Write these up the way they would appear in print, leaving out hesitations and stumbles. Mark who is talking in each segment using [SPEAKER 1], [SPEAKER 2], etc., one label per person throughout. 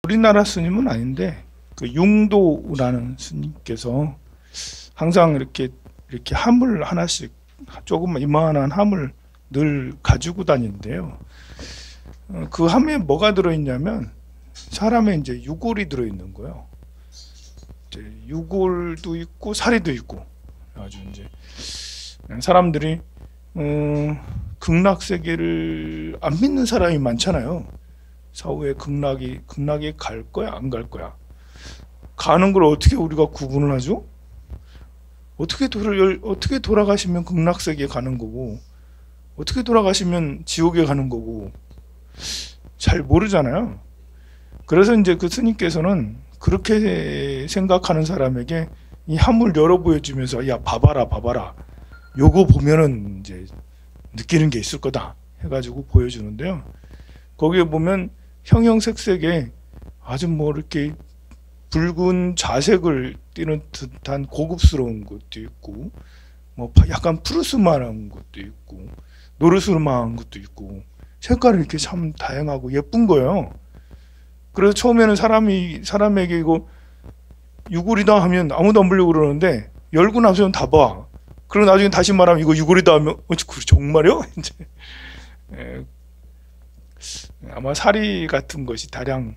[SPEAKER 1] 우리나라 스님은 아닌데 그 융도라는 스님께서 항상 이렇게 함을 하나씩 조금 이만한 함을 늘 가지고 다니는데요. 그 함에 뭐가 들어있냐면 사람의 이제 유골이 들어있는 거예요. 이제 유골도 있고 사리도 있고 아주 이제 사람들이 극락 세계를 안 믿는 사람이 많잖아요. 사후에 극락에 갈 거야 안 갈 거야? 가는 걸 어떻게 우리가 구분을 하죠? 어떻게 돌아가시면 극락 세계에 가는 거고 어떻게 돌아가시면 지옥에 가는 거고 잘 모르잖아요. 그래서 이제 그 스님께서는 그렇게 생각하는 사람에게 이 함을 열어 보여주면서 야 봐봐라 요거 보면은 이제 느끼는 게 있을 거다 해가지고 보여주는데요. 거기에 보면 형형색색의 아주 뭐 이렇게 붉은 자색을 띠는 듯한 고급스러운 것도 있고 뭐 약간 푸르스름한 것도 있고 노르스름한 것도 있고 색깔이 이렇게 참 다양하고 예쁜 거예요. 그래서 처음에는 사람에게 이거 유골이다 하면 아무도 안 보려고 그러는데 열고 나서는 다 봐. 그리고 나중에 다시 말하면 이거 유골이다 하면 정말요? 이제 아마 사리 같은 것이 다량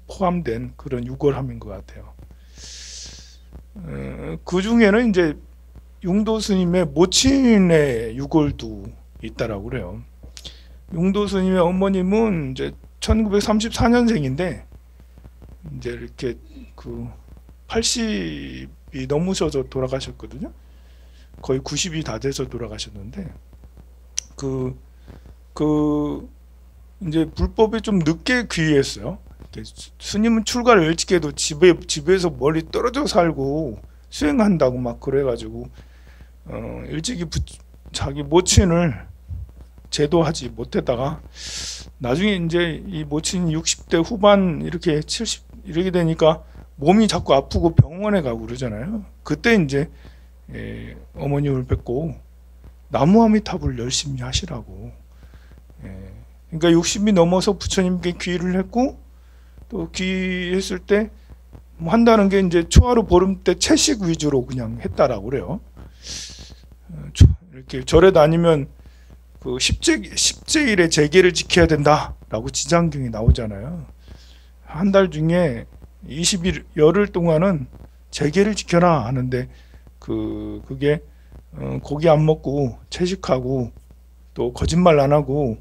[SPEAKER 1] 포함된 그런 유골함인 것 같아요. 그 중에는 이제 융도 스님의 모친의 유골도 있다라고 그래요. 융도 스님의 어머님은 이제 1934년생인데 이제 이렇게 그 80이 넘으셔서 돌아가셨거든요. 거의 90이 다 돼서 돌아가셨는데 이제 불법에 좀 늦게 귀의했어요. 스님은 출가를 일찍 해도 집에서 멀리 떨어져 살고 수행한다고 막 그래가지고 일찍이 자기 모친을 제도하지 못했다가 나중에 이제 이 모친이 60대 후반 이렇게 70 이렇게 되니까 몸이 자꾸 아프고 병원에 가고 그러잖아요. 그때 이제 어머님을 뵙고 나무아미타불 열심히 하시라고. 그러니까 60이 넘어서 부처님께 귀의를 했고 또 귀의했을 때 뭐 한다는 게 이제 초하루 보름 때 채식 위주로 그냥 했다라고 그래요. 이렇게 절에 다니면 그 10제일의 제계를 지켜야 된다라고 지장경이 나오잖아요. 한 달 중에 20일 열흘 동안은 제계를 지켜라 하는데 그게 고기 안 먹고 채식하고 또 거짓말 안 하고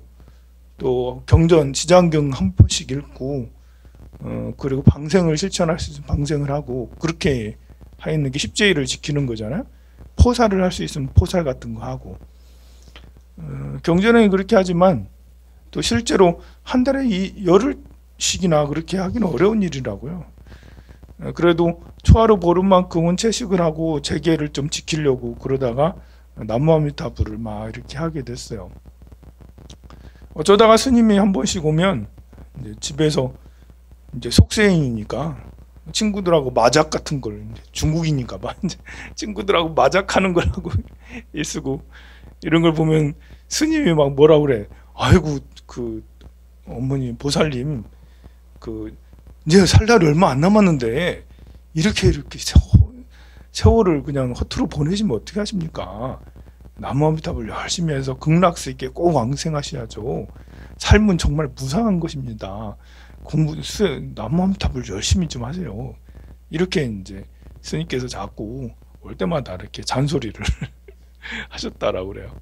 [SPEAKER 1] 또 경전 지장경 한 번씩 읽고 그리고 방생을 실천할 수 있으면 방생을 하고 그렇게 하는 게 10제일을 지키는 거잖아요. 포살을 할 수 있으면 포살 같은 거 하고 경전에는 그렇게 하지만 또 실제로 한 달에 열흘씩이나 그렇게 하기는 어려운 일이라고요. 그래도 초하루 보름만큼은 채식을 하고 제계를 좀 지키려고 그러다가 나무아미타불을 막 이렇게 하게 됐어요. 어쩌다가 스님이 한 번씩 오면 이제 집에서 이제 속세인이니까 친구들하고 마작 같은 걸 중국이니까 막 이제 친구들하고 마작하는 걸 하고 있고 이런 걸 보면 스님이 막 뭐라 그래. 아이고 그 어머니 보살님 이제 살 날이 얼마 안 남았는데 이렇게 세월을 그냥 허투루 보내시면 어떻게 하십니까? 나무아미타불 열심히 해서 극락세계에 꼭 왕생하셔야죠. 삶은 정말 무상한 것입니다. 나무아미타불 열심히 좀 하세요. 이렇게 이제 스님께서 자꾸 올 때마다 이렇게 잔소리를 하셨다라고 그래요.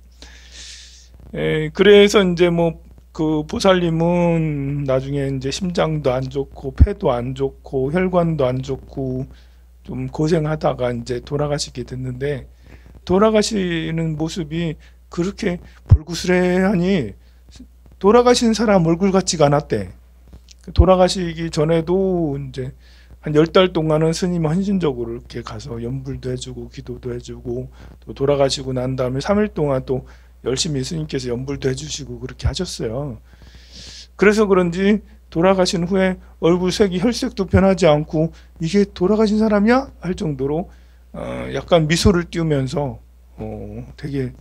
[SPEAKER 1] 그래서 이제 뭐 그 보살님은 나중에 이제 심장도 안 좋고 폐도 안 좋고 혈관도 안 좋고 좀 고생하다가 이제 돌아가시게 됐는데 돌아가시는 모습이 그렇게 볼구스레하니 돌아가신 사람 얼굴 같지가 않았대. 돌아가시기 전에도 이제 한 10달 동안은 스님 헌신적으로 이렇게 가서 연불도 해주고 기도도 해주고 또 돌아가시고 난 다음에 3일 동안 또 열심히 스님께서 연불도 해주시고 그렇게 하셨어요. 그래서 그런지 돌아가신 후에 얼굴 색이 혈색도 변하지 않고 이게 돌아가신 사람이야? 할 정도로 약간 미소를 띄우면서 되게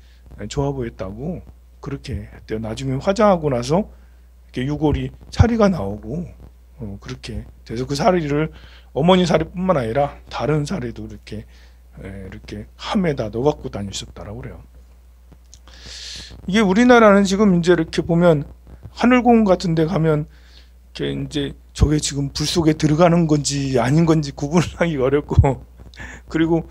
[SPEAKER 1] 좋아 보였다고 그렇게 했대요. 나중에 화장하고 나서 이렇게 유골이 차리가 나오고 그렇게. 그래서 그 사리를 어머니 사리뿐만 아니라 다른 사리도 이렇게 함에다 넣어 갖고 다니셨다라고 그래요. 이게 우리나라는 지금 이제 이렇게 보면 하늘공원 같은 데 가면 이렇게 이제 저게 지금 불 속에 들어가는 건지 아닌 건지 구분하기 어렵고 그리고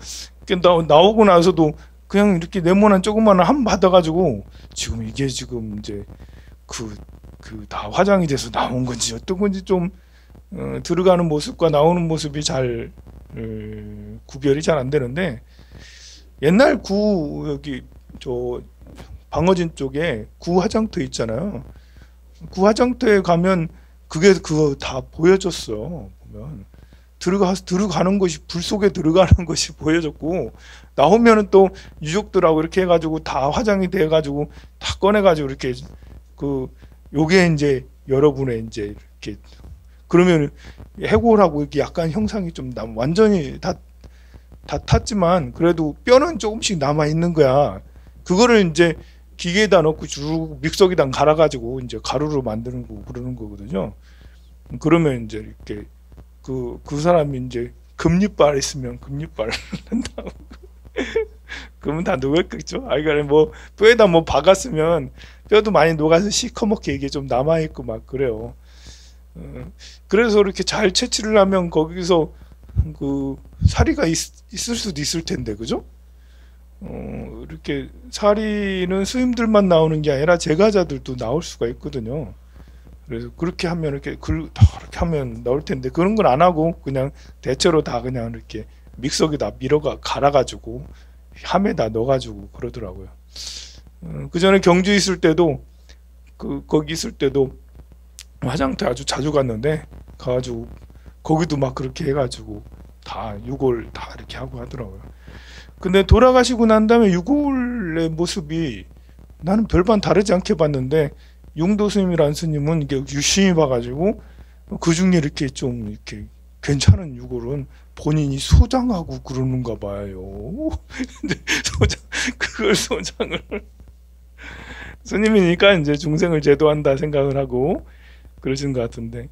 [SPEAKER 1] 나오고 나서도 그냥 이렇게 네모난 조그마한 함 받아가지고 지금 이게 지금 이제 다 화장이 돼서 나온 건지 어떤 건지 좀 들어가는 모습과 나오는 모습이 잘 구별이 잘 안 되는데 옛날 여기 저 방어진 쪽에 구 화장터 있잖아요. 구 화장터에 가면 그거 다 보여줬어. 보면 들어가는 것이 불 속에 들어가는 것이 보여졌고 나오면은 또 유족들하고 이렇게 해가지고 다 화장이 돼가지고 다 꺼내가지고 이렇게 요게 이제 여러분의 이제 이렇게 그러면 해골하고 이렇게 약간 형상이 좀 완전히 다 탔지만 그래도 뼈는 조금씩 남아 있는 거야. 그거를 이제 기계에다 넣고 쭉 믹서기다 갈아가지고 이제 가루로 만드는 거 그러는 거거든요. 그러면 이제 이렇게 그 사람이 이제 금리빨 있으면 금리빨 한다고 그러면 다 녹았겠죠. 그러니까 뭐 뼈에다 뭐 박았으면 뼈도 많이 녹아서 시커멓게 이게 좀 남아 있고 막 그래요. 그래서 이렇게 잘 채취를 하면 거기서 사리가 있을 수도 있을 텐데, 그죠? 이렇게 사리는 스님들만 나오는 게 아니라 제가자들도 나올 수가 있거든요. 그래서 그렇게 하면 이렇게 하면 나올 텐데 그런 건 안 하고 그냥 대체로 다 그냥 이렇게 믹서기다 갈아가지고 함에다 넣어가지고 그러더라고요. 그 전에 경주 있을 때도 거기 있을 때도 화장터 아주 자주 갔는데 가가지고 거기도 막 그렇게 해가지고 다 유골 다 이렇게 하고 하더라고요. 근데 돌아가시고 난 다음에 유골의 모습이 나는 별반 다르지 않게 봤는데 용도 스님이라는 스님은 이게 유심히 봐가지고 그 중에 이렇게 좀 이렇게 괜찮은 유골은 본인이 소장하고 그러는가 봐요. 근데 그걸 소장을 스님이니까 이제 중생을 제도한다 생각을 하고 그러신 것 같은데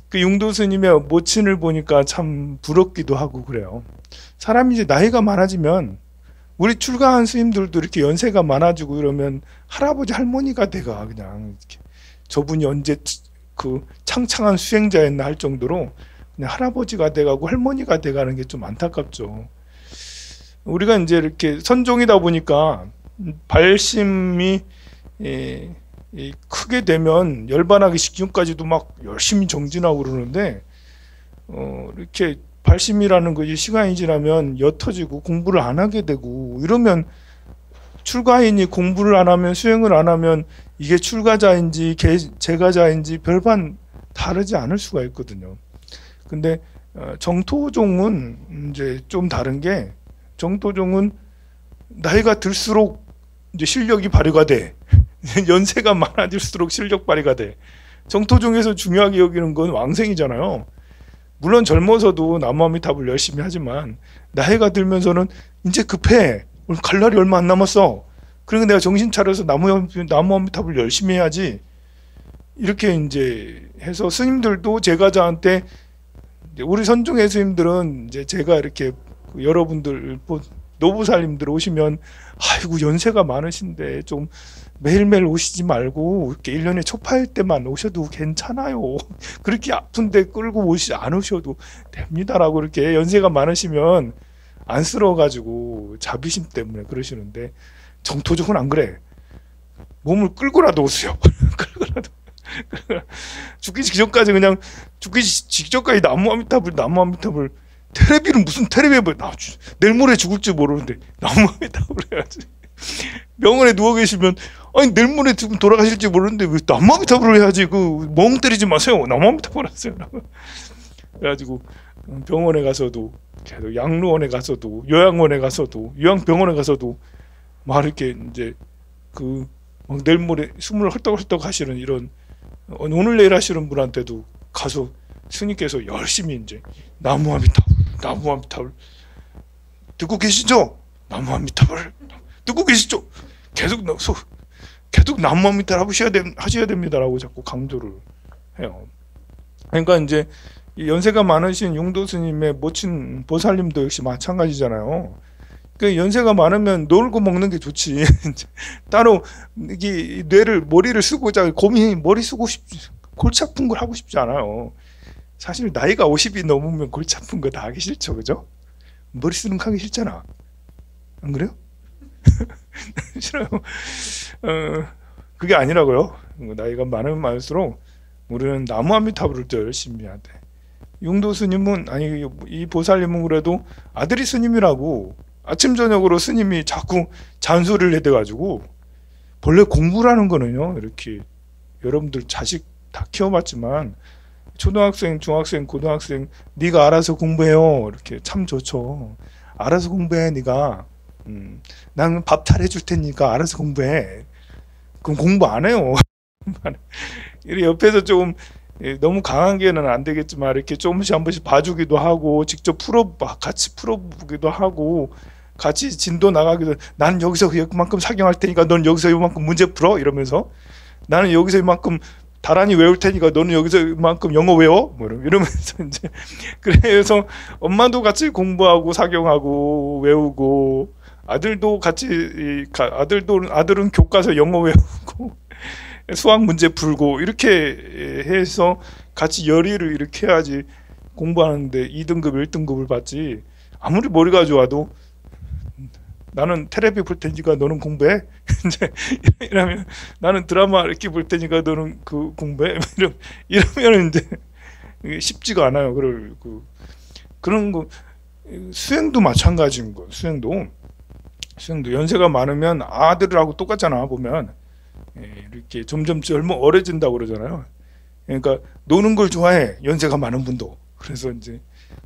[SPEAKER 1] 그 용도 스님의 모친을 보니까 참 부럽기도 하고 그래요. 사람이 이제 나이가 많아지면 우리 출가한 스님들도 이렇게 연세가 많아지고 이러면 할아버지 할머니가 돼가 그냥 이렇게 저분이 언제 창창한 수행자였나 할 정도로 그냥 할아버지가 돼가고 할머니가 돼가는 게 좀 안타깝죠. 우리가 이제 이렇게 선종이다 보니까 발심이 크게 되면 열반하기 직전까지도 막 열심히 정진하고 그러는데 이렇게 발심이라는 것이 시간이 지나면 옅어지고 공부를 안 하게 되고 이러면 출가인이 공부를 안 하면 수행을 안 하면 이게 출가자인지 제가자인지 별반 다르지 않을 수가 있거든요. 근데 정토종은 이제 좀 다른 게 정토종은 나이가 들수록 이제 실력이 발휘가 돼. 연세가 많아질수록 실력 발휘가 돼. 정토종에서 중요하게 여기는 건 왕생이잖아요. 물론 젊어서도 나무아미타불 열심히 하지만 나이가 들면서는 이제 급해. 오늘 갈 날이 얼마 안 남았어. 그러니까 내가 정신 차려서 나무아미타불 열심히 해야지. 이렇게 이제 해서 스님들도 제가자한테 우리 선종의 스님들은 이제 제가 이렇게 여러분들 노부살님들 오시면 아이고 연세가 많으신데 좀 매일매일 오시지 말고 이렇게 1년에 초파일 때만 오셔도 괜찮아요. 그렇게 아픈데 끌고 안 오셔도 됩니다라고 이렇게 연세가 많으시면 안쓰러워가지고 자비심 때문에 그러시는데 정토종은 안 그래. 몸을 끌고라도 오세요. 끌고라도. 죽기 직전까지 그냥 죽기 직전까지 나무아미타불 테레비는 무슨 테레비에 내일 모레 죽을지 모르는데 나무아미타불 해야지. 병원에 누워 계시면 아니 내일 모레 돌아가실지 모르는데 왜 나무아미타불을 해야지. 멍 때리지 마세요. 나무아미타불 하세요. 그래가지고 병원에 가서도 계속 양로원에 가서도 요양원에 가서도 요양병원에 가서도 막 이렇게 이제 막 내일 모레 숨을 헐떡헐떡 하시는 이런 오늘 내일 하시는 분한테도 가서 스님께서 열심히 이제 나무아미타불 듣고 계시죠? 나무아미타불 듣고 계시죠? 계속 나무아미타불 하셔야 됩니다라고 자꾸 강조를 해요. 그러니까 이제 이 연세가 많으신 용도 스님의 모친 보살님도 역시 마찬가지잖아요. 그 연세가 많으면 놀고 먹는 게 좋지. 따로 이게 머리를 쓰고 머리 쓰고 골치 아픈 걸 하고 싶지 않아요. 사실 나이가 50이 넘으면 골치 아픈 거 다 하기 싫죠, 그죠? 머리 쓰는 거 하기 싫잖아. 안 그래요? 싫어요. 그게 아니라고요. 나이가 많으면 많을수록 우리는 나무아미타불을 더 열심히 해야 돼. 용도 스님은, 아니 이 보살님은 그래도 아들이 스님이라고 아침 저녁으로 스님이 자꾸 잔소리를 해대가지고, 본래 공부라는 거는요, 이렇게 여러분들 자식 다 키워봤지만 초등학생, 중학생, 고등학생 네가 알아서 공부해요. 이렇게 참 좋죠. 알아서 공부해 네가. 나는 밥 잘해줄 테니까 알아서 공부해. 그럼 공부 안 해요. 옆에서 좀 너무 강한 게는 안 되겠지만 이렇게 조금씩 한 번씩 봐주기도 하고, 직접 같이 풀어보기도 하고, 같이 진도 나가기도. 나는 여기서 이만큼 사경할 테니까 넌 여기서 이만큼 문제 풀어 이러면서, 나는 여기서 이만큼 다란히 외울 테니까 너는 여기서 이만큼 영어 외워 뭐 이러면서 이제 그래서 엄마도 같이 공부하고 사경하고 외우고, 아들도 같이 아들은 교과서 영어 외우고 수학 문제 풀고, 이렇게 해서 같이 열의를 이렇게 해야지 공부하는데 2등급 1등급을 받지. 아무리 머리가 좋아도 나는 테레비 볼 테니까 너는 공부해. 이제 이러면 나는 드라마 이렇게 볼 테니까 너는 그 공부해. 이러면 이제 쉽지가 않아요. 그런 거. 수행도 마찬가지인 거. 수행도 연세가 많으면 아들하고 똑같잖아. 보면 이렇게 점점 어려진다고 그러잖아요. 그러니까 노는 걸 좋아해, 연세가 많은 분도. 그래서 이제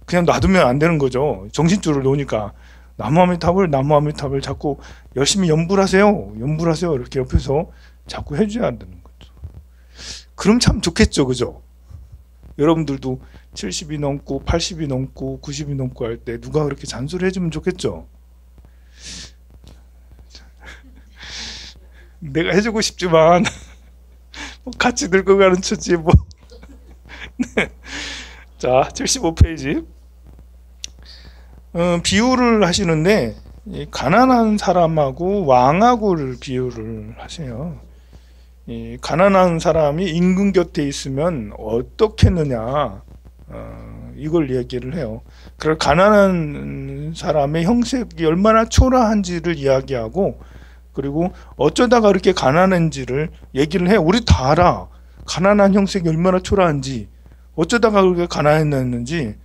[SPEAKER 1] 그냥 놔두면 안 되는 거죠. 정신줄을 놓으니까. 나무아미타불 자꾸 열심히 연불하세요. 이렇게 옆에서 자꾸 해줘야 한다는 거죠. 그럼 참 좋겠죠, 그죠? 여러분들도 70이 넘고 80이 넘고 90이 넘고 할 때 누가 그렇게 잔소리 해주면 좋겠죠. 내가 해주고 싶지만 같이 늙어가는 처지 뭐. 네. 자, 75페이지. 비유를 하시는데 가난한 사람하고 왕하고를 비유를 하세요. 이 가난한 사람이 임금 곁에 있으면 어떻겠느냐, 이걸 얘기를 해요. 그걸 가난한 사람의 형색이 얼마나 초라한지를 이야기하고, 그리고 어쩌다가 그렇게 가난한지를 얘기를 해요. 우리 다 알아. 가난한 형색이 얼마나 초라한지, 어쩌다가 그렇게 가난했는지.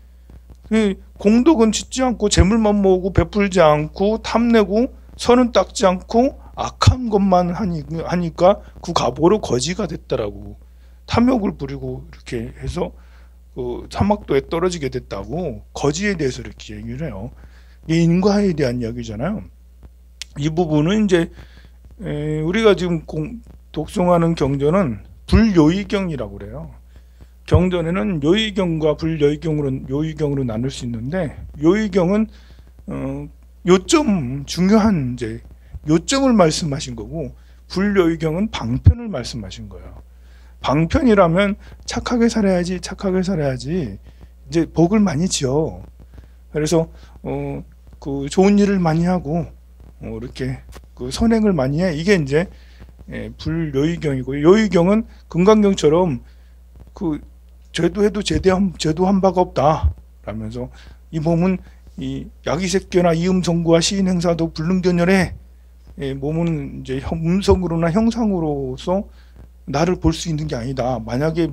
[SPEAKER 1] 공덕은 짓지 않고 재물만 모으고 베풀지 않고 탐내고 선은 닦지 않고 악한 것만 하니까 그 가보로 거지가 됐다라고. 탐욕을 부리고 이렇게 해서 그 사막도에 떨어지게 됐다고 거지에 대해서 이렇게 얘기를 해요. 이게 인과에 대한 이야기잖아요. 이 부분은 이제 우리가 지금 독송하는 경전은 불요의경이라고 그래요. 경전에는 요의경과 요의경으로 나눌 수 있는데, 요의경은 중요한 이제 요점을 말씀하신 거고, 불요의경은 방편을 말씀하신 거예요. 방편이라면 착하게 살아야지 이제 복을 많이 지어. 그래서 그 좋은 일을 많이 하고 이렇게 그 선행을 많이 해. 이게 이제 불요의경이고, 요의경은 금강경처럼 그 죄도 해도 죄도 한 바가 없다 라면서, 이 몸은 이 야기색교나 이음성구와 시인행사도 불능견열해. 몸은 이제 음성으로나 형상으로서 나를 볼 수 있는 게 아니다. 만약에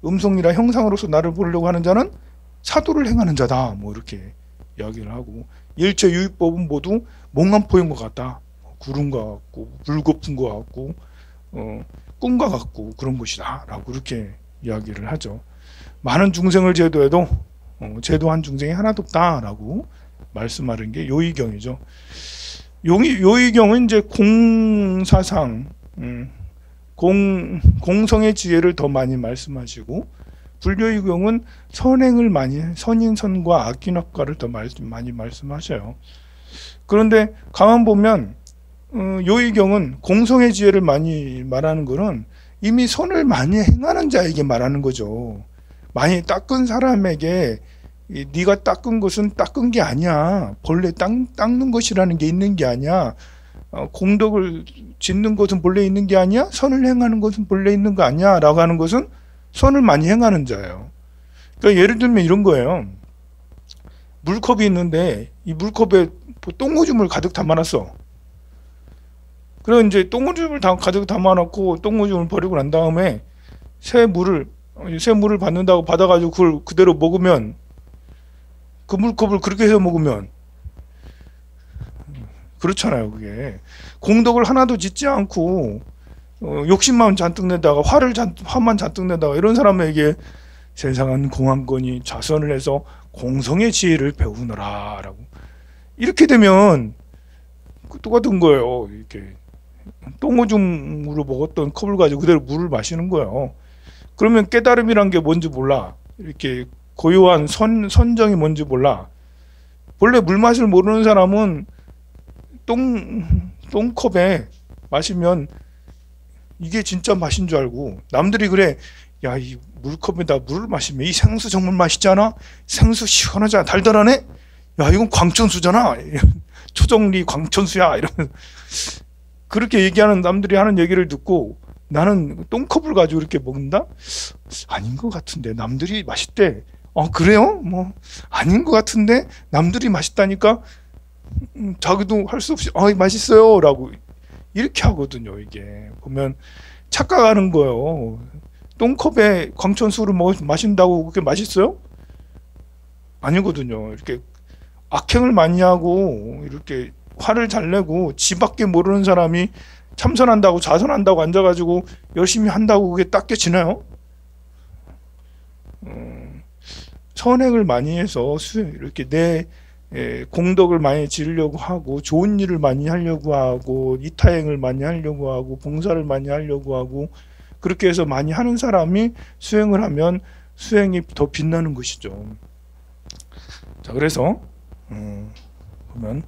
[SPEAKER 1] 음성이나 형상으로서 나를 보려고 하는 자는 사도를 행하는 자다. 뭐 이렇게 이야기를 하고, 일체 유의법은 모두 몽환포인 것 같다. 구름과 같고 불거품과 같고 꿈과 같고 그런 것이다 라고 이렇게 이야기를 하죠. 많은 중생을 제도해도 제도한 중생이 하나도 없다라고 말씀하는 게 요의경이죠. 요의경은 이제 공사상, 공성의 지혜를 더 많이 말씀하시고, 불요의경은 선행을 많이, 선인선과 악인악과를 더 많이 말씀하셔요. 그런데 가만 보면 요의경은 공성의 지혜를 많이 말하는 것은 이미 선을 많이 행하는 자에게 말하는 거죠. 많이 닦은 사람에게 네가 닦은 것은 닦은 게 아니야. 본래 닦는 것이라는 게 있는 게 아니야. 공덕을 짓는 것은 본래 있는 게 아니야. 선을 행하는 것은 본래 있는 거 아니야. 라고 하는 것은 선을 많이 행하는 자예요. 그러니까 예를 들면 이런 거예요. 물컵이 있는데 이 물컵에 똥오줌을 가득 담아놨어. 그럼 이제 똥오줌을 가득 담아놓고 똥오줌을 버리고 난 다음에 새 물을 받는다고 받아가지고 그걸 그대로 먹으면, 그 물컵을 그렇게 해서 먹으면 그렇잖아요. 그게 공덕을 하나도 짓지 않고 욕심만 잔뜩 내다가 화만 잔뜩 내다가 이런 사람에게 세상은 공한권이 자선을 해서 공성의 지혜를 배우느라 라고, 이렇게 되면 똑같은 거예요. 이렇게 똥오줌으로 먹었던 컵을 가지고 그대로 물을 마시는 거예요. 그러면 깨달음이란 게 뭔지 몰라. 이렇게 고요한 선정이 뭔지 몰라. 본래 물맛을 모르는 사람은 똥컵에 마시면 이게 진짜 맛인 줄 알고, 남들이 그래, 야, 이 물컵에다 물을 마시면 이 생수 정말 맛있잖아. 생수 시원하잖아. 달달하네. 야, 이건 광천수잖아. 초정리 광천수야. 이러면 그렇게 얘기하는 남들이 하는 얘기를 듣고 나는 똥컵을 가지고 이렇게 먹는다? 아닌 것 같은데 남들이 맛있대. 그래요? 뭐 아닌 것 같은데 남들이 맛있다니까 자기도 할 수 없이 맛있어요 라고 이렇게 하거든요. 이게 보면 착각하는 거예요. 똥컵에 광천수를 마신다고 그게 맛있어요? 아니거든요. 이렇게 악행을 많이 하고 이렇게 화를 잘 내고 지밖에 모르는 사람이 참선한다고 자선한다고 앉아가지고 열심히 한다고 그게 닦여지나요? 선행을 많이 해서 이렇게 내 공덕을 많이 지으려고 하고 좋은 일을 많이 하려고 하고 이타행을 많이 하려고 하고 봉사를 많이 하려고 하고 그렇게 해서 많이 하는 사람이 수행을 하면 수행이 더 빛나는 것이죠. 자, 그래서 보면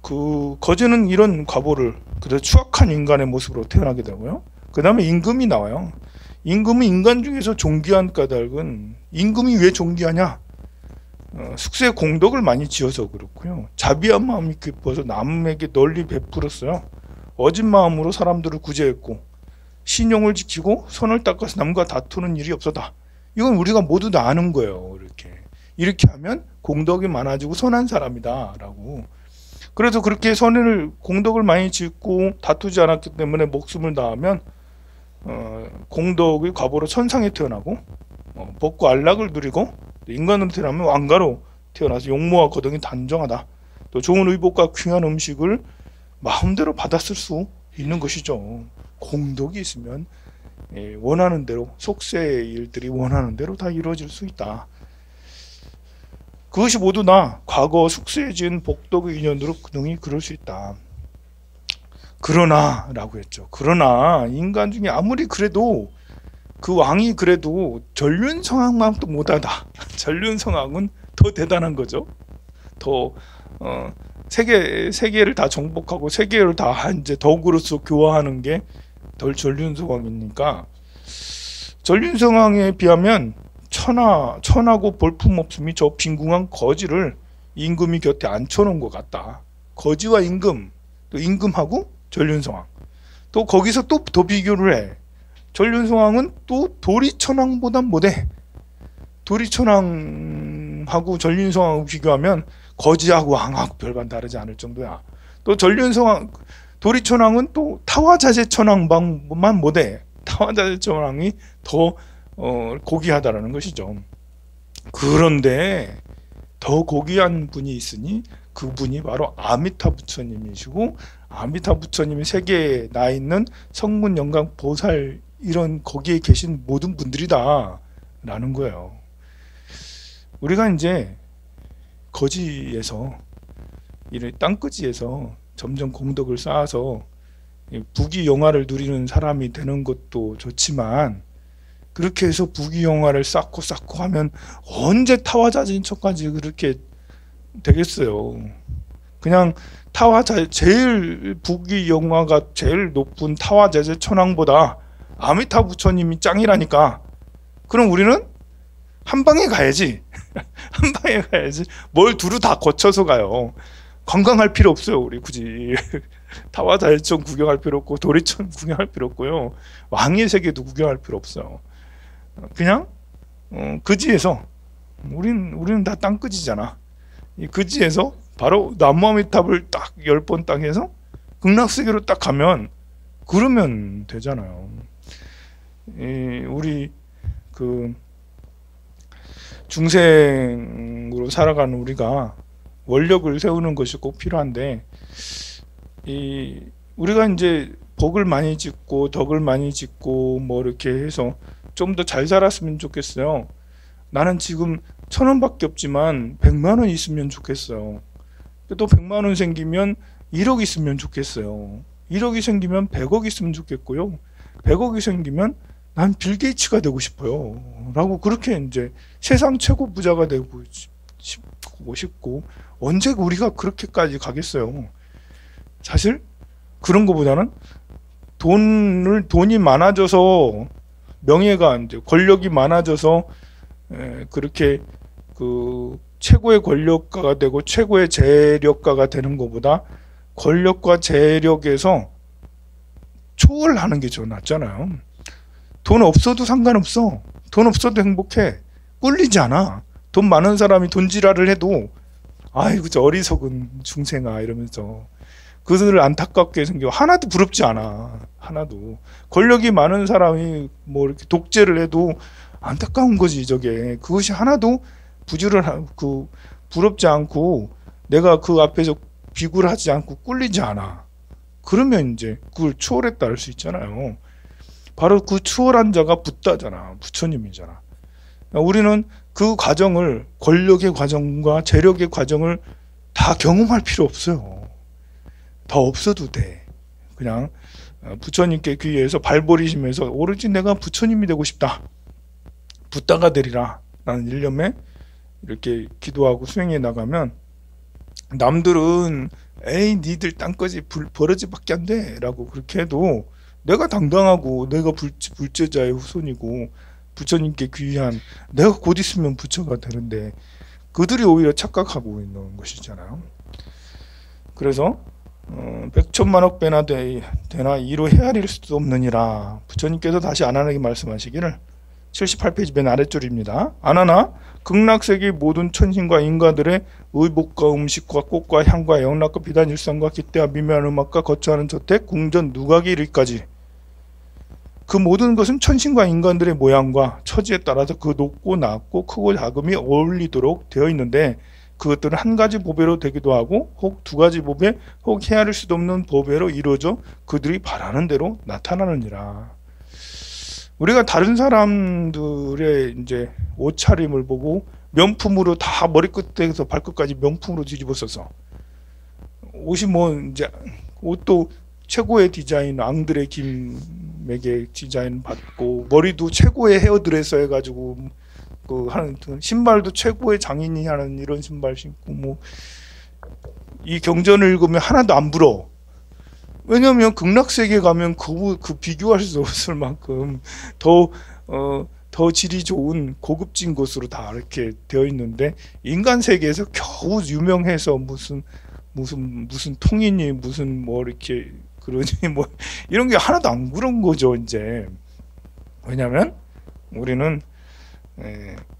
[SPEAKER 1] 그 거지는 이런 과보를 그래서 추악한 인간의 모습으로 태어나게 되고요. 그 다음에 임금이 나와요. 임금은 인간 중에서 존귀한 까닭은, 임금이 왜 존귀하냐? 숙세 공덕을 많이 지어서 그렇고요. 자비한 마음이 깊어서 남에게 널리 베풀었어요. 어진 마음으로 사람들을 구제했고 신용을 지키고 선을 닦아서 남과 다투는 일이 없었다. 이건 우리가 모두 다 아는 거예요. 이렇게 하면 공덕이 많아지고 선한 사람이다 라고. 그래서 그렇게 공덕을 많이 짓고 다투지 않았기 때문에 목숨을 다하면 공덕의 과보로 천상에 태어나고 복과 안락을 누리고, 인간으로 태어나면 왕가로 태어나서 용모와 거동이 단정하다. 또 좋은 의복과 귀한 음식을 마음대로 받았을 수 있는 것이죠. 공덕이 있으면 원하는 대로, 속세의 일들이 원하는 대로 다 이루어질 수 있다. 그것이 모두 다 과거 숙세에 지은 복덕의 인연으로 그동이 그럴 수 있다. 그러나 라고 했죠. 그러나 인간 중에 아무리 그래도 그 왕이 그래도 전륜성왕만도 못하다. 전륜성왕은 더 대단한 거죠. 더 세계를 다 정복하고 세계를 다 이제 덕으로서 교화하는 게 덜 전륜성왕이니까, 전륜성왕에 비하면 천하고 볼품없음이 저 빈궁한 거지를 임금이 곁에 앉혀놓은 것 같다. 거지와 임금, 또 임금하고 전륜성왕, 또 거기서 또 더 비교를 해. 전륜성왕은 또 도리천왕보다 못해. 도리천왕하고 전륜성왕을 비교하면 거지하고 왕하고 별반 다르지 않을 정도야. 또 도리천왕은 또 타화자재천왕만 못해. 타화자재천왕이 더 고귀하다라는 것이죠. 그런데 더 고귀한 분이 있으니 그분이 바로 아미타 부처님이시고, 아미타 부처님이 세계에 나 있는 성문 영광 보살 이런 거기에 계신 모든 분들이다 라는 거예요. 우리가 이제 거지에서 이런 땅끄지에서 점점 공덕을 쌓아서 부귀영화를 누리는 사람이 되는 것도 좋지만, 그렇게 해서 부귀영화를 쌓고 하면 언제 타화자진처까지 그렇게 되겠어요. 그냥 제일 부귀영화가 제일 높은 타화자재천왕보다 아미타 부처님이 짱이라니까. 그럼 우리는 한 방에 가야지. 한 방에 가야지. 뭘 두루 다 거쳐서 가요. 관광할 필요 없어요. 우리 굳이 타와다이천 구경할 필요 없고 도리천 구경할 필요 없고요. 왕의 세계도 구경할 필요 없어요. 그냥 그지에서 우리는 다 땅끝이잖아. 이 그지에서 바로 남무아미탑을 딱 10번 딱 해서 극락세계로 딱 가면 그러면 되잖아요. 우리 그 중생으로 살아가는 우리가 원력을 세우는 것이 꼭 필요한데, 우리가 이제 복을 많이 짓고 덕을 많이 짓고 뭐 이렇게 해서 좀 더 잘 살았으면 좋겠어요. 나는 지금 1,000원밖에 없지만 100만 원 있으면 좋겠어요. 또 100만 원 생기면 1억 있으면 좋겠어요. 1억이 생기면 100억 있으면 좋겠고요. 100억이 생기면 난 빌 게이츠가 되고 싶어요. 라고 그렇게 이제 세상 최고 부자가 되고 싶고, 언제 우리가 그렇게까지 가겠어요. 사실 그런 것보다는 돈이 많아져서, 명예가 이제 권력이 많아져서 그렇게 그 최고의 권력가가 되고 최고의 재력가가 되는 것보다 권력과 재력에서 초월하는 게 좀 낫잖아요. 돈 없어도 상관없어. 돈 없어도 행복해. 꿀리지 않아. 돈 많은 사람이 돈지랄을 해도 아이고 저 어리석은 중생아 이러면서 그들을 안타깝게 생겨. 하나도 부럽지 않아. 하나도. 권력이 많은 사람이 뭐 이렇게 독재를 해도 안타까운 거지 저게. 그것이 하나도 부럽지 않고 내가 그 앞에서 비굴하지 않고 꿀리지 않아. 그러면 이제 그걸 초월했다 할 수 있잖아요. 바로 그 추월한 자가 붓다잖아. 부처님이잖아. 우리는 그 과정을, 권력의 과정과 재력의 과정을 다 경험할 필요 없어요. 더 없어도 돼. 그냥 부처님께 귀의해서 발버리시면서 오로지 내가 부처님이 되고 싶다. 붓다가 되리라. 라는 일념에 이렇게 기도하고 수행해 나가면, 남들은 에이 니들 땅거지 버러지밖에 안 돼 라고 그렇게 해도 내가 당당하고 내가 불제자의 후손이고 부처님께 귀한 내가 곧 있으면 부처가 되는데 그들이 오히려 착각하고 있는 것이잖아요. 그래서 백천만억 배나 되나 이로 헤아릴 수도 없느니라. 부처님께서 다시 안하나게 말씀하시기를 78페이지 맨 아래줄입니다. 안하나 극락세계 모든 천신과 인간들의 의복과 음식과 꽃과 향과 영락과 비단 일상과 기대와 미묘한 음악과 거처하는 저택 궁전 누각에 이르기까지 그 모든 것은 천신과 인간들의 모양과 처지에 따라서 그 높고 낮고 크고 작음이 어울리도록 되어 있는데 그것들은 한 가지 보배로 되기도 하고 혹 두 가지 보배 혹 헤아릴 수도 없는 보배로 이루어져 그들이 바라는 대로 나타나느니라. 우리가 다른 사람들의 이제 옷차림을 보고 명품으로 다 머리끝에서 발끝까지 명품으로 뒤집어 써서 옷이 뭐 이제 옷도 최고의 디자인 앙드레 길맥의 디자인 받고 머리도 최고의 헤어드레서 해가지고 그 하는 신발도 최고의 장인이 하는 이런 신발 신고 뭐 이 경전을 읽으면 하나도 안 부러워. 왜냐면 극락세계 가면 그 비교할 수 없을 만큼 더 질이 좋은 고급진 곳으로 다 이렇게 되어 있는데 인간 세계에서 겨우 유명해서 무슨 통이니 무슨 뭐 이렇게 그러니 뭐 이런 게 하나도 안 그런 거죠 이제. 왜냐면 우리는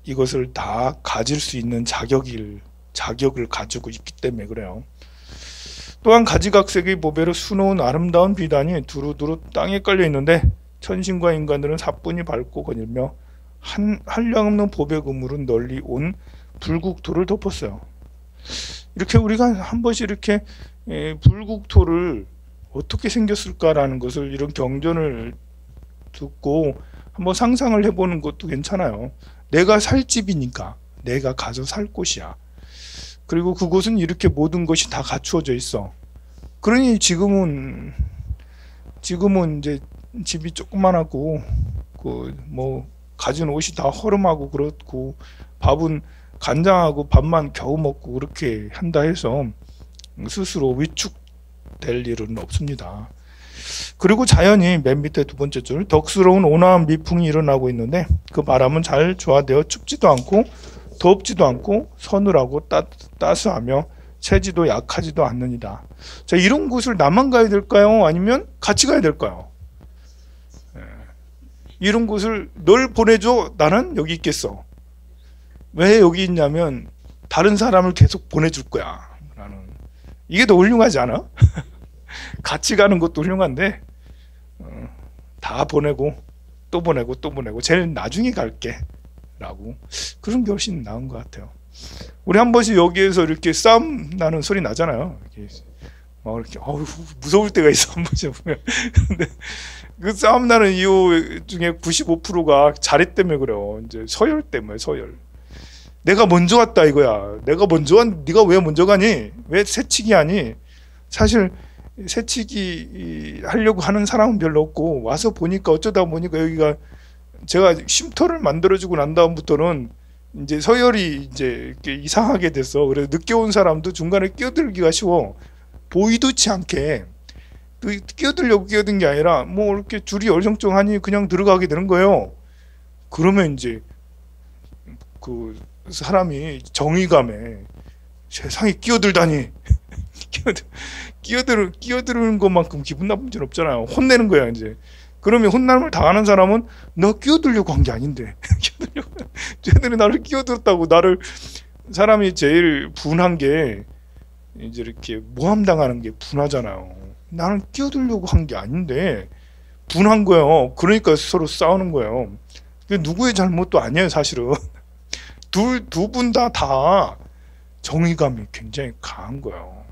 [SPEAKER 1] 이것을 다 가질 수 있는 자격을 가지고 있기 때문에 그래요. 또한 가지각색의 보배로 수놓은 아름다운 비단이 두루두루 땅에 깔려 있는데 천신과 인간들은 사뿐히 밟고 거닐며 한량없는 보배 그물은 널리 온 불국토를 덮었어요. 이렇게 우리가 한 번씩 이렇게 불국토를 어떻게 생겼을까라는 것을 이런 경전을 듣고 한번 상상을 해보는 것도 괜찮아요. 내가 살 집이니까 내가 가서 살 곳이야. 그리고 그곳은 이렇게 모든 것이 다 갖추어져 있어. 그러니 지금은 이제 집이 조그만하고 그 뭐 가진 옷이 다 허름하고 그렇고 밥은 간장하고 밥만 겨우 먹고 그렇게 한다 해서 스스로 위축될 일은 없습니다. 그리고 자연이 맨 밑에 두 번째 줄, 덕스러운 온화한 미풍이 일어나고 있는데 그 바람은 잘 조화되어 춥지도 않고 덥지도 않고 서늘하고 따스하며 체지도 약하지도 않느니라. 자, 이런 곳을 나만 가야 될까요? 아니면 같이 가야 될까요? 이런 곳을 널 보내줘. 나는 여기 있겠어. 왜 여기 있냐면 다른 사람을 계속 보내줄 거야. 나는. 이게 더 훌륭하지 않아? 같이 가는 것도 훌륭한데 다 보내고 또 보내고 또 보내고 제일 나중에 갈게 라고, 그런 게 훨씬 나은 것 같아요. 우리 한 번씩 여기에서 이렇게 싸움 나는 소리 나잖아요. 이렇게 막 이렇게 무서울 때가 있어 한 번씩 보면. 근데 그 싸움 나는 이유 중에 95%가 자리 때문에 그래요. 이제 서열 때문에. 서열. 내가 먼저 왔다 이거야. 내가 먼저 왔. 네가 왜 먼저 가니? 왜 새치기 하니? 사실 새치기 하려고 하는 사람은 별로 없고, 와서 보니까 어쩌다 보니까 여기가 제가 쉼터를 만들어주고 난 다음부터는 이제 서열이 이제 이렇게 이상하게 됐어. 그래서 늦게 온 사람도 중간에 끼어들기가 쉬워. 보이도치 않게 끼어들려고 끼어든 게 아니라 뭐 이렇게 줄이 얼쩡쩡하니 그냥 들어가게 되는 거예요. 그러면 이제 그 사람이 정의감에 세상에 끼어들다니 끼어드는 것만큼 기분 나쁜 일 없잖아요. 혼내는 거야 이제. 그러면 혼남을 당하는 사람은 너 끼어들려고 한 게 아닌데 쟤들이 나를 끼어들었다고. 나를 사람이 제일 분한 게 이제 이렇게 모함당하는 게 분하잖아요. 나는 끼어들려고 한 게 아닌데 분한 거예요. 그러니까 서로 싸우는 거예요. 누구의 잘못도 아니에요 사실은. 두 분 다 정의감이 굉장히 강한 거예요.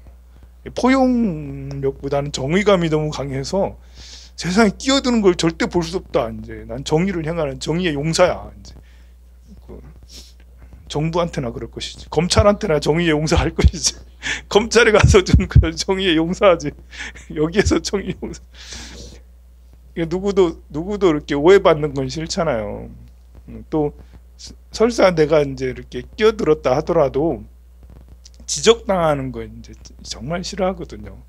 [SPEAKER 1] 포용력보다는 정의감이 너무 강해서 세상에 끼어드는 걸 절대 볼 수 없다. 이제 난 정의를 향하는 정의의 용사야. 이제 정부한테나 그럴 것이지, 검찰한테나 정의의 용사할 것이지. 검찰에 가서 좀 정의의 용사하지. 여기에서 정의의 용사. 누구도 이렇게 오해받는 건 싫잖아요. 또 설사 내가 이제 이렇게 끼어들었다 하더라도 지적당하는 거 이제 정말 싫어하거든요.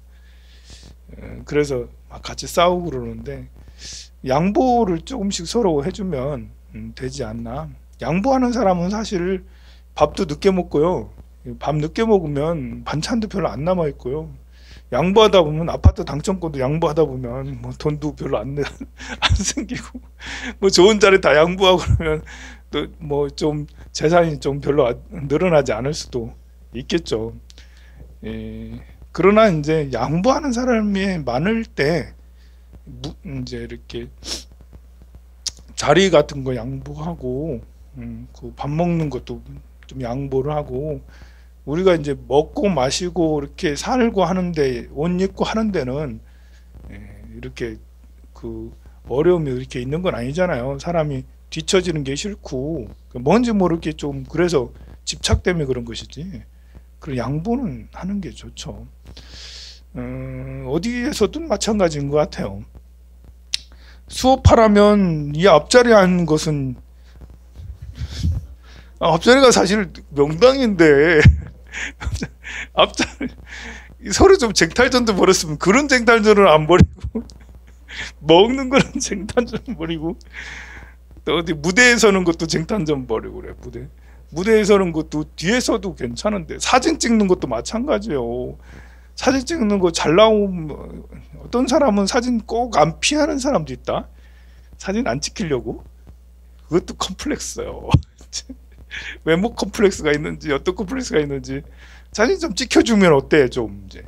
[SPEAKER 1] 그래서 막 같이 싸우고 그러는데 양보를 조금씩 서로 해주면 되지 않나. 양보하는 사람은 사실 밥도 늦게 먹고요. 밥 늦게 먹으면 반찬도 별로 안 남아 있고요. 양보하다 보면 아파트 당첨권도 양보하다 보면 뭐 돈도 별로 안 생기고, 뭐 좋은 자리 다 양보하고 그러면 또 뭐 좀 재산이 좀 별로 늘어나지 않을 수도 있겠죠. 그러나 이제 양보하는 사람이 많을 때 이제 이렇게 자리 같은 거 양보하고 그 밥 먹는 것도 좀 양보를 하고, 우리가 이제 먹고 마시고 이렇게 살고 하는데, 옷 입고 하는 데는 이렇게 그 어려움이 이렇게 있는 건 아니잖아요. 사람이 뒤처지는 게 싫고 뭔지 모르게 좀 그래서 집착 때문에 그런 것이지. 그런 양보는 하는 게 좋죠. 어디에서든 마찬가지인 것 같아요. 수업하라면 이 앞자리에 앉는 것은 앞자리가 사실 명당인데 앞자리 서로 좀 쟁탈전도 벌였으면 그런 쟁탈전을 안 벌이고 먹는 거는 쟁탈전 벌이고, 또 어디 무대에 서는 것도 쟁탈전 벌이고 그래. 무대에 서는 것도 뒤에서도 괜찮은데 사진 찍는 것도 마찬가지예요. 사진 찍는 거 잘 나오면 어떤 사람은 사진 꼭 안 피하는 사람도 있다. 사진 안 찍히려고. 그것도 컴플렉스예요. 외모 컴플렉스가 있는지 어떤 컴플렉스가 있는지 사진 좀 찍혀주면 어때 좀. 이제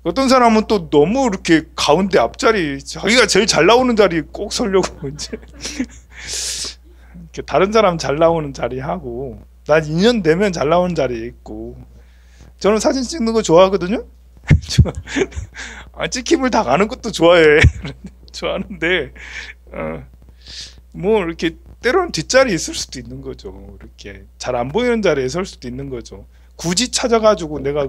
[SPEAKER 1] 어떤 사람은 또 너무 이렇게 가운데 앞자리 자기가 제일 잘 나오는 자리 꼭 서려고 이제 이렇게 다른 사람 잘 나오는 자리 하고, 난 2년 되면 잘 나오는 자리에 있고. 저는 사진 찍는 거 좋아하거든요. 찍힘을 다 가는 것도 좋아해. 좋아하는데 뭐 이렇게 때로는 뒷자리에 있을 수도 있는 거죠. 이렇게 잘 안 보이는 자리에 설 수도 있는 거죠. 굳이 찾아가지고 내가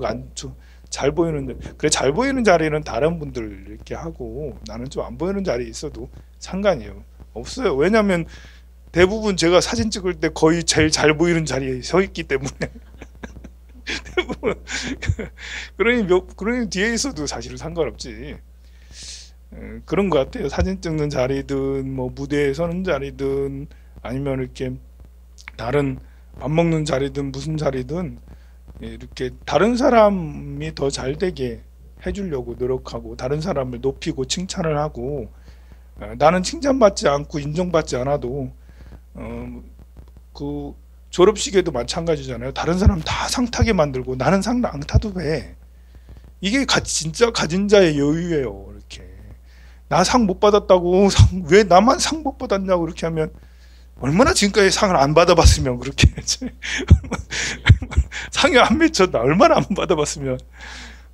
[SPEAKER 1] 잘 보이는, 그래 잘 보이는 자리는 다른 분들 이렇게 하고 나는 좀 안 보이는 자리에 있어도 상관이에요. 없어요. 왜냐면 대부분 제가 사진 찍을 때 거의 제일 잘 보이는 자리에 서 있기 때문에 대부분 그러니 뒤에 있어도 사실은 상관없지. 그런 것 같아요. 사진 찍는 자리든 뭐 무대에 서는 자리든 아니면 이렇게 다른 밥 먹는 자리든 무슨 자리든 이렇게 다른 사람이 더 잘 되게 해주려고 노력하고 다른 사람을 높이고 칭찬을 하고 나는 칭찬받지 않고 인정받지 않아도 그 졸업식에도 마찬가지잖아요. 다른 사람 다 상 타게 만들고 나는 상 안 타도 돼. 이게 진짜 가진 자의 여유예요. 이렇게 나 상 못 받았다고 왜 나만 상 못 받았냐고 그렇게 하면 얼마나 지금까지 상을 안 받아봤으면 그렇게 상이 안 맺혔다 얼마나 안 받아봤으면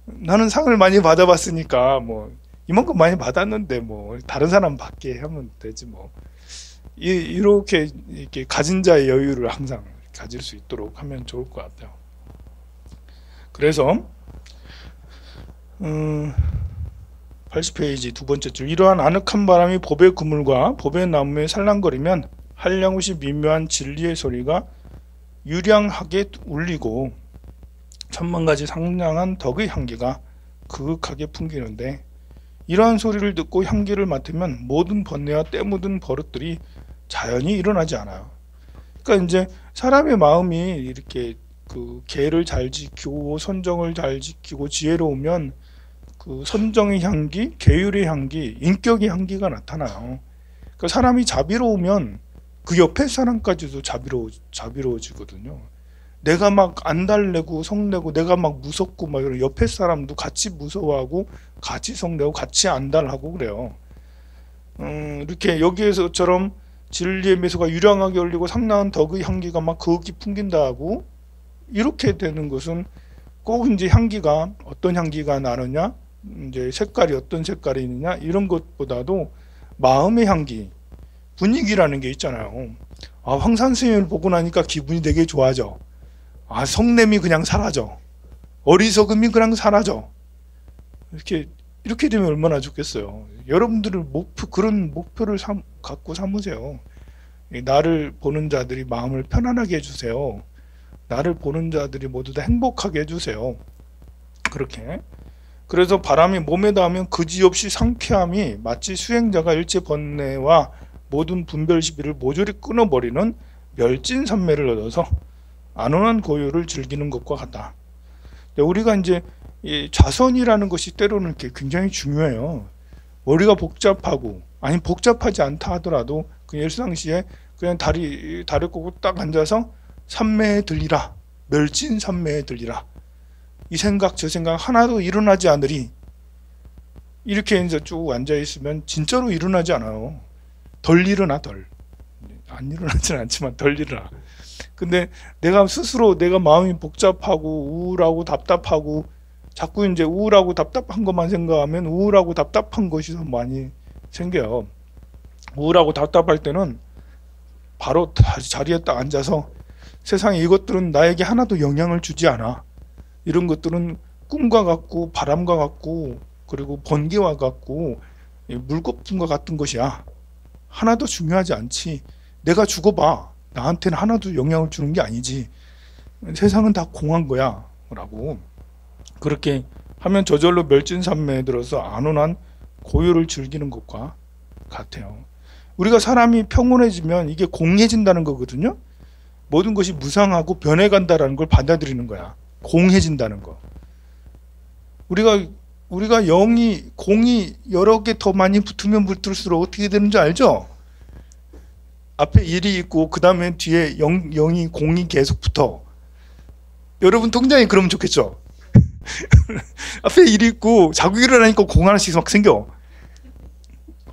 [SPEAKER 1] 나는 상을 많이 받아봤으니까 뭐 이만큼 많이 받았는데 뭐 다른 사람 받게 하면 되지 뭐 이렇게 가진 자의 여유를 항상 가질 수 있도록 하면 좋을 것 같아요. 그래서 80페이지 두 번째 줄 이러한 아늑한 바람이 보배 그물과 보배 나무에 살랑거리면 한량없이 미묘한 진리의 소리가 유량하게 울리고 천만가지 상냥한 덕의 향기가 그윽하게 풍기는데 이러한 소리를 듣고 향기를 맡으면 모든 번뇌와 때묻은 버릇들이 자연히 일어나지 않아요. 그러니까 이제 사람의 마음이 이렇게 그 계를 잘 지키고 선정을 잘 지키고 지혜로우면 그 선정의 향기, 계율의 향기, 인격의 향기가 나타나요. 그러니까 사람이 자비로우면 그 옆에 사람까지도 자비로워지거든요. 내가 막 안달내고 성내고 내가 막 무섭고 막 이런 옆에 사람도 같이 무서워하고 같이 성내고 같이 안달하고 그래요. 이렇게 여기에서처럼 진리의 미소가 유량하게 울리고 상냥한 덕의 향기가 막 그윽히 풍긴다고 이렇게 되는 것은 꼭 이제 향기가 어떤 향기가 나느냐, 이제 색깔이 어떤 색깔이 있느냐 이런 것보다도 마음의 향기, 분위기라는 게 있잖아요. 아, 황산 스님을 보고 나니까 기분이 되게 좋아져. 아, 성냄이 그냥 사라져. 어리석음이 그냥 사라져. 이렇게 되면 얼마나 좋겠어요. 여러분들은 그런 목표를 갖고 삼으세요. 나를 보는 자들이 마음을 편안하게 해주세요. 나를 보는 자들이 모두 다 행복하게 해주세요. 그렇게. 그래서 바람이 몸에 닿으면 그지없이 상쾌함이 마치 수행자가 일체 번뇌와 모든 분별 시비를 모조리 끊어버리는 멸진산매를 얻어서 안온한 고요를 즐기는 것과 같다. 우리가 이제 이 자선이라는 것이 때로는 이렇게 굉장히 중요해요. 머리가 복잡하고 아니 복잡하지 않다 하더라도 그 일상시에 그냥 다리 꼬고 딱 앉아서 산매에 들리라, 멸진산매에 들리라. 이 생각 저 생각 하나도 일어나지 않으리. 이렇게 이제 쭉 앉아 있으면 진짜로 일어나지 않아요. 덜 일어나 덜. 안 일어나지는 않지만 덜 일어나. 근데 내가 스스로 내가 마음이 복잡하고 우울하고 답답하고 자꾸 이제 우울하고 답답한 것만 생각하면 우울하고 답답한 것이 더 많이 생겨요. 우울하고 답답할 때는 바로 자리에 딱 앉아서 세상에 이것들은 나에게 하나도 영향을 주지 않아. 이런 것들은 꿈과 같고 바람과 같고 그리고 번개와 같고 물거품과 같은 것이야. 하나도 중요하지 않지. 내가 죽어봐. 나한테는 하나도 영향을 주는 게 아니지. 세상은 다 공한 거야. 라고. 그렇게 하면 저절로 멸진산매에 들어서 안온한 고요를 즐기는 것과 같아요. 우리가 사람이 평온해지면 이게 공해진다는 거거든요. 모든 것이 무상하고 변해간다라는 걸 받아들이는 거야. 공해진다는 거. 우리가 공이 여러 개 더 많이 붙으면 붙을수록 어떻게 되는지 알죠? 앞에 1이 있고 그 다음에 뒤에 0이 공이 계속 붙어. 여러분 통장이 그러면 좋겠죠? 앞에 1이 있고 자고 일어나니까 공 하나씩 막 생겨.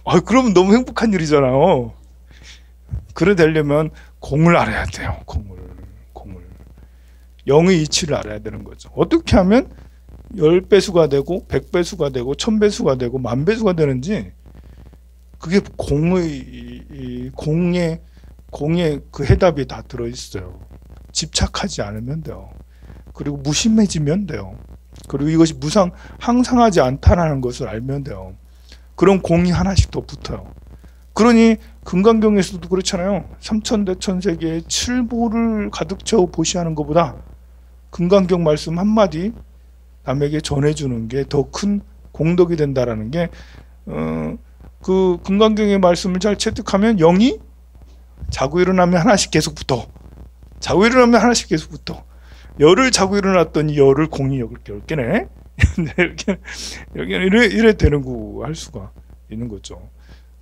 [SPEAKER 1] 아, 그러면 너무 행복한 일이잖아요. 그래 되려면 공을 알아야 돼요. 공을 0의 이치를 알아야 되는 거죠. 어떻게 하면 10배수가 되고 100배수가 되고 1000배수가 되고 10,000배수가 되는지 그게 공의 그 해답이 다 들어있어요. 집착하지 않으면 돼요. 그리고 무심해지면 돼요. 그리고 이것이 항상하지 않다라는 것을 알면 돼요. 그럼 공이 하나씩 더 붙어요. 그러니 금강경에서도 그렇잖아요. 삼천대천세계에 칠보를 가득 채워 보시하는 것보다 금강경 말씀 한마디 남에게 전해주는 게 더 큰 공덕이 된다라는 게 그 금강경의 말씀을 잘 체득하면 0이 자고 일어나면 하나씩 계속 붙어. 자고 일어나면 하나씩 계속 붙어. 열을 자고 일어났더니 열을 공이 10개네. 이렇게 이래 되는구 할 수가 있는 거죠.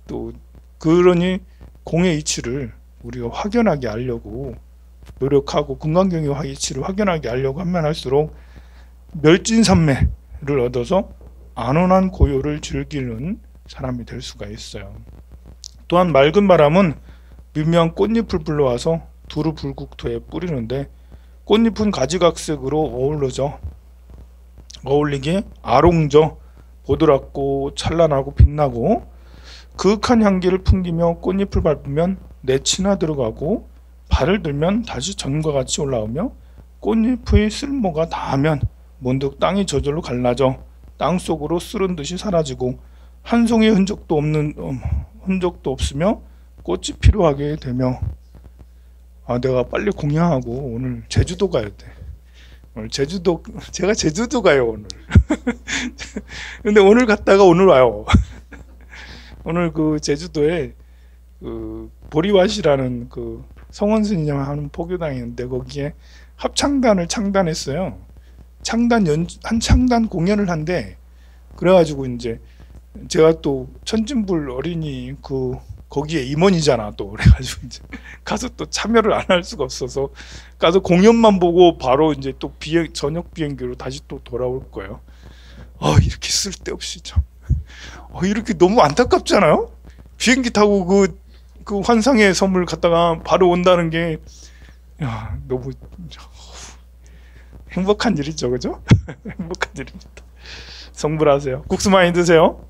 [SPEAKER 1] 또 그러니 공의 이치를 우리가 확연하게 알려고 노력하고 금강경의 이치를 확연하게 알려고 하면 할수록 멸진산매를 얻어서 안온한 고요를 즐기는 사람이 될 수가 있어요. 또한 맑은 바람은 미묘한 꽃잎을 불러와서 두루 불국토에 뿌리는데 꽃잎은 가지각색으로 어울리게 아롱져 보드랍고 찬란하고 빛나고 그윽한 향기를 풍기며 꽃잎을 밟으면 내치나 들어가고 발을 들면 다시 전과 같이 올라오며 꽃잎의 쓸모가 닿으면 문득 땅이 저절로 갈라져 땅 속으로 쓰른 듯이 사라지고 한 송이의 흔적도 없으며 꽃이 필요하게 되며 내가 빨리 공양하고 오늘 제주도 가야 돼. 오늘 제가 제주도 가요 오늘. 근데 오늘 갔다가 오늘 와요. 오늘 그 제주도에 그 보리왓이라는 그 성원 스님 하는 포교당이 있는데 거기에 합창단을 창단했어요. 창단 공연을 한대. 그래가지고 이제 제가 또 천진불 어린이 거기에 임원이잖아 또. 그래가지고 이제 가서 또 참여를 안 할 수가 없어서 가서 공연만 보고 바로 이제 또 저녁 비행기로 다시 또 돌아올 거예요. 이렇게 쓸데없이 참 이렇게 너무 안타깝잖아요. 비행기 타고 그 환상의 섬을 갔다가 바로 온다는 게 너무 행복한 일이죠, 그죠? 행복한 일입니다. 성불하세요. 국수 많이 드세요.